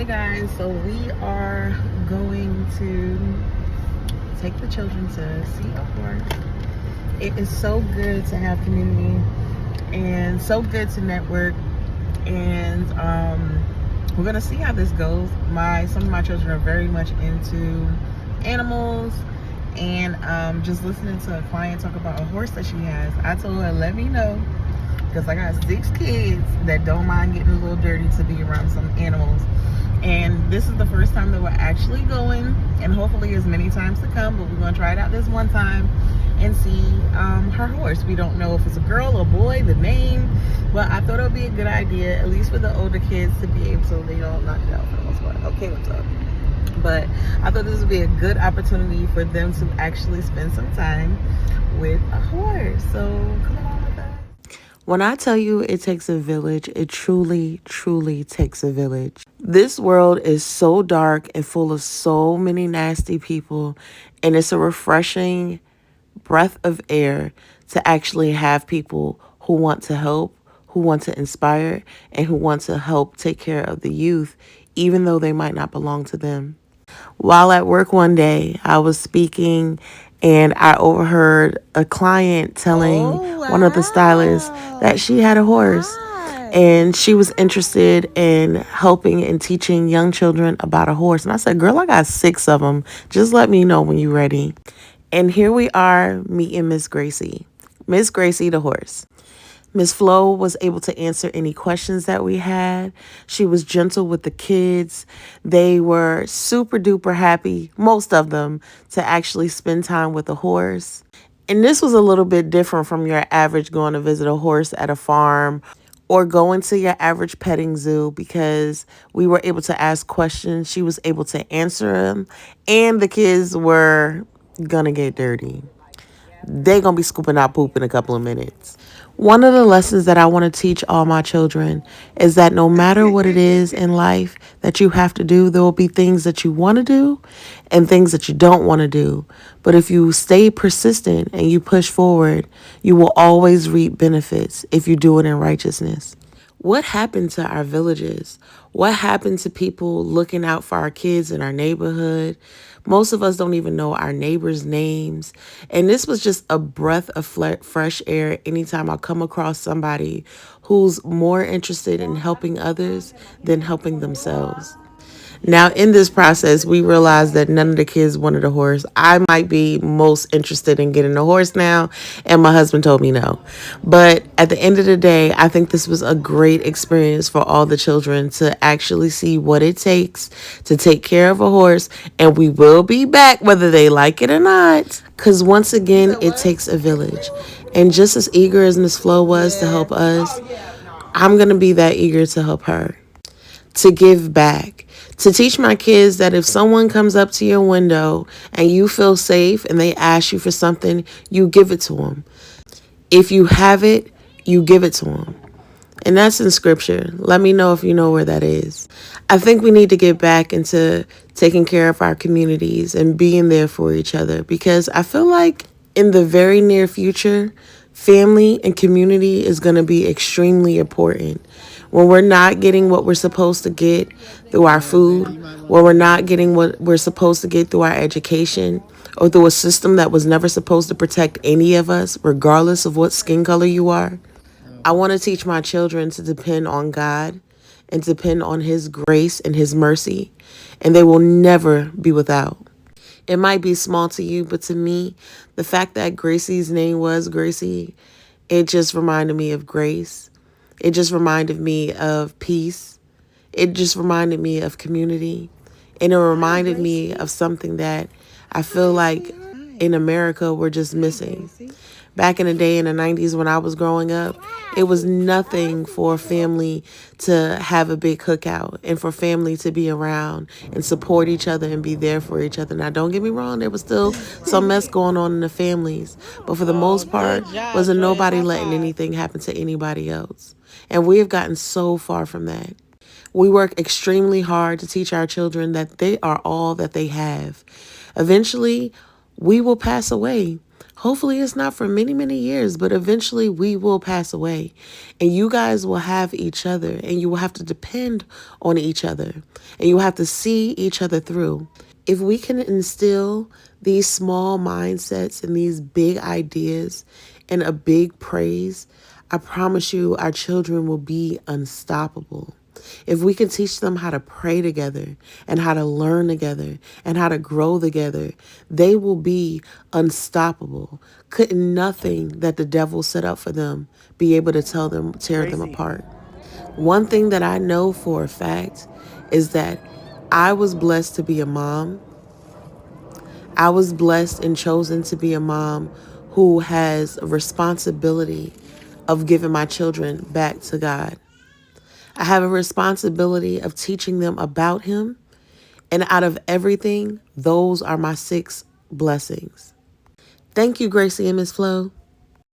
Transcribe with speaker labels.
Speaker 1: Hey guys, so we are going to take the children to see a horse. It is so good to have community and so good to network, and we're gonna see how this goes. Some of my children are very much into animals, and just listening to a client talk about a horse that she has, I told her, let me know, because I got 6 kids that don't mind getting a little dirty to be around some animals. And this is the first time that we're actually going, and hopefully as many times to come, but we're going to try it out this one time and see her horse. We don't know if it's a girl or boy, the name, but I thought it would be a good idea, at least for the older kids, to be able, so they don't knock it out for the most part. Okay, what's up? But I thought this would be a good opportunity for them to actually spend some time with a horse. So come along with us. When I tell you it takes a village, it truly, truly takes a village. This world is so dark and full of so many nasty people, and it's a refreshing breath of air to actually have people who want to help, who want to inspire, and who want to help take care of the youth, even though they might not belong to them. While at work one day, I was speaking and I overheard a client telling one of the stylists that she had a horse and she was interested in helping and teaching young children about a horse. And I said, girl, I got 6 of them. Just let me know when you're ready. And here we are meeting Miss Gracie. Miss Gracie the horse. Miss Flo was able to answer any questions that we had. She was gentle with the kids. They were super duper happy, most of them, to actually spend time with a horse. And this was a little bit different from your average going to visit a horse at a farm or going to your average petting zoo, because we were able to ask questions. She was able to answer them, and the kids were gonna get dirty. They gonna be scooping out poop in a couple of minutes. One of the lessons that I want to teach all my children is that no matter what it is in life that you have to do, there will be things that you want to do and things that you don't want to do. But if you stay persistent and you push forward, you will always reap benefits if you do it in righteousness. What happened to our villages? What happened to people looking out for our kids in our neighborhood? Most of us don't even know our neighbors' names. And this was just a breath of fresh air anytime I come across somebody who's more interested in helping others than helping themselves. Now, in this process, we realized that none of the kids wanted a horse. I might be most interested in getting a horse now, and my husband told me no. But at the end of the day, I think this was a great experience for all the children to actually see what it takes to take care of a horse, and we will be back whether they like it or not. Because once again, it takes a village. And just as eager as Miss Flo was to help us, I'm going to be that eager to help her, to give back, to teach my kids that if someone comes up to your window and you feel safe and they ask you for something, you give it to them. If you have it, you give it to them. And that's in scripture. Let me know if you know where that is. I think we need to get back into taking care of our communities and being there for each other, because I feel like in the very near future, family and community is going to be extremely important. When we're not getting what we're supposed to get through our food, when we're not getting what we're supposed to get through our education, or through a system that was never supposed to protect any of us, regardless of what skin color you are, I want to teach my children to depend on God and depend on His grace and His mercy, and they will never be without. It might be small to you, but to me, the fact that Gracie's name was Gracie, it just reminded me of grace. It just reminded me of peace. It just reminded me of community. And it reminded me of something that I feel like in America we're just missing. Back in the day in the 90s when I was growing up, it was nothing for a family to have a big cookout and for family to be around and support each other and be there for each other. Now, don't get me wrong, there was still some mess going on in the families. But for the most part, wasn't nobody letting anything happen to anybody else. And we have gotten so far from that. We work extremely hard to teach our children that they are all that they have. Eventually, we will pass away. Hopefully it's not for many, many years, but eventually we will pass away and you guys will have each other and you will have to depend on each other and you will have to see each other through. If we can instill these small mindsets and these big ideas and a big praise, I promise you our children will be unstoppable. If we can teach them how to pray together and how to learn together and how to grow together, they will be unstoppable. Couldn't nothing that the devil set up for them be able to tear them apart. One thing that I know for a fact is that I was blessed to be a mom. I was blessed and chosen to be a mom who has a responsibility of giving my children back to God. I have a responsibility of teaching them about Him. And out of everything, those are my 6 blessings. Thank you, Gracie and Miss Flo.